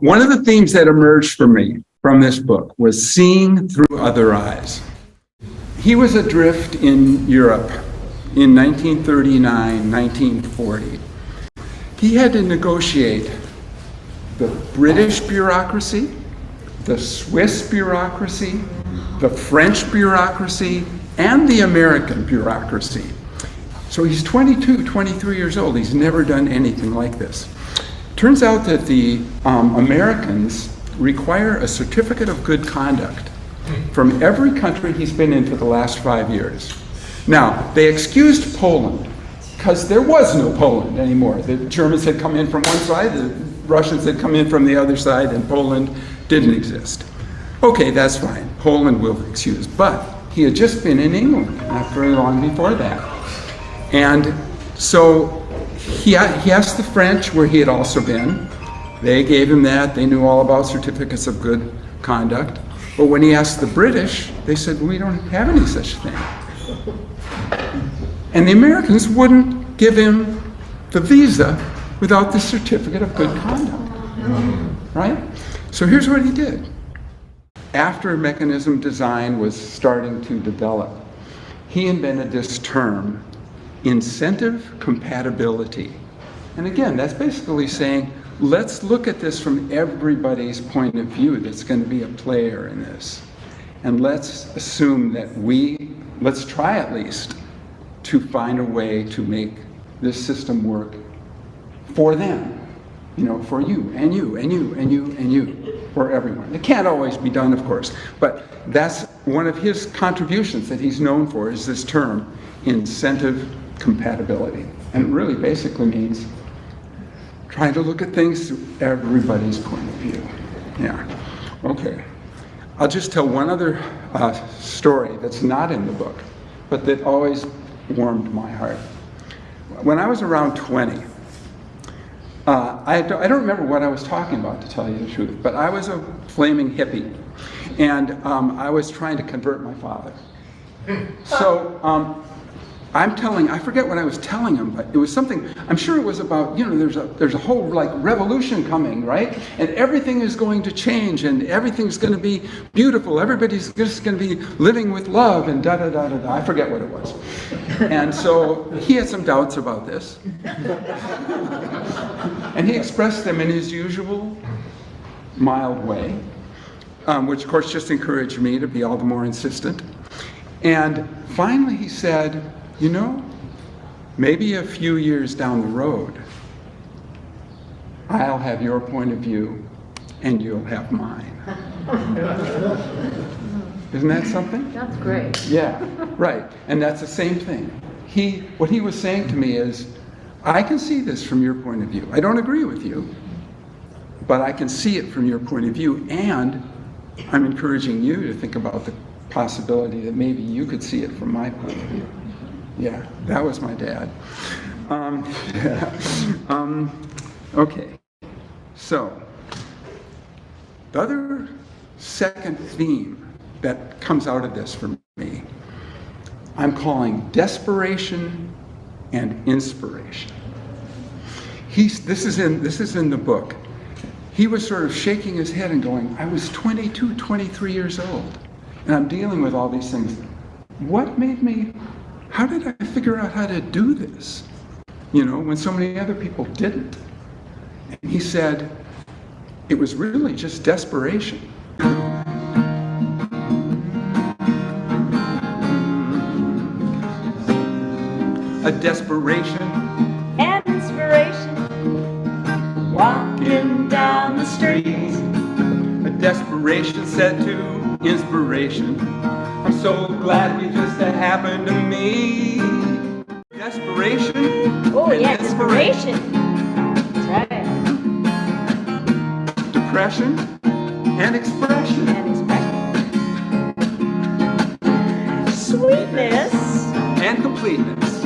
One of the themes that emerged for me from this book was seeing through other eyes. He was adrift in Europe in 1939, 1940. He had to negotiate the British bureaucracy, the Swiss bureaucracy, the French bureaucracy, and the American bureaucracy. So he's 22, 23 years old. He's never done anything like this. Turns out that the Americans require a certificate of good conduct from every country he's been in for the last 5 years. Now, they excused Poland because there was no Poland anymore. The Germans had come in from one side, the Russians had come in from the other side, and Poland didn't exist. Okay, that's fine. Poland will excuse. But he had just been in England not very long before that. And so he asked the French where he had also been. They gave him that. They knew all about certificates of good conduct. But when he asked the British, they said, we don't have any such thing. And the Americans wouldn't give him the visa without the certificate of good conduct, right? So here's what he did. After mechanism design was starting to develop, he invented this term, incentive compatibility. And again, that's basically saying, let's look at this from everybody's point of view that's going to be a player in this. And let's assume that let's try at least to find a way to make this system work for them. You know, for you, and you, and you, and you, and you, for everyone. It can't always be done, of course, but that's one of his contributions that he's known for, is this term, incentive compatibility. And it really basically means trying to look at things through everybody's point of view. Yeah, okay. I'll just tell one other story that's not in the book, but that always warmed my heart. When I was around 20, I don't remember what I was talking about, to tell you the truth, but I was a flaming hippie, and I was trying to convert my father. So I forget what I was telling him, but it was something, I'm sure it was about, you know, there's a whole like revolution coming, right? And everything is going to change, and everything's going to be beautiful. Everybody's just going to be living with love, and da da da da da. I forget what it was. And so he had some doubts about this. And he expressed them in his usual mild way, which of course just encouraged me to be all the more insistent. And finally he said, you know, maybe a few years down the road, I'll have your point of view and you'll have mine. Isn't that something? That's great. Yeah, right. And that's the same thing. What he was saying to me is, I can see this from your point of view. I don't agree with you, but I can see it from your point of view, and I'm encouraging you to think about the possibility that maybe you could see it from my point of view. Yeah, that was my dad. Okay, so the other second theme that comes out of this for me, I'm calling desperation and inspiration. This is in the book. He was sort of shaking his head and going, I was 22, 23 years old, and I'm dealing with all these things. How did I figure out how to do this? You know, when so many other people didn't. And he said, it was really just desperation. A desperation And inspiration, walking down the street. A desperation said to inspiration, I'm so glad you just happened to me. Desperation. Oh yeah, inspiration. That's right. Depression and expression. And expression. Sweetness. And completeness.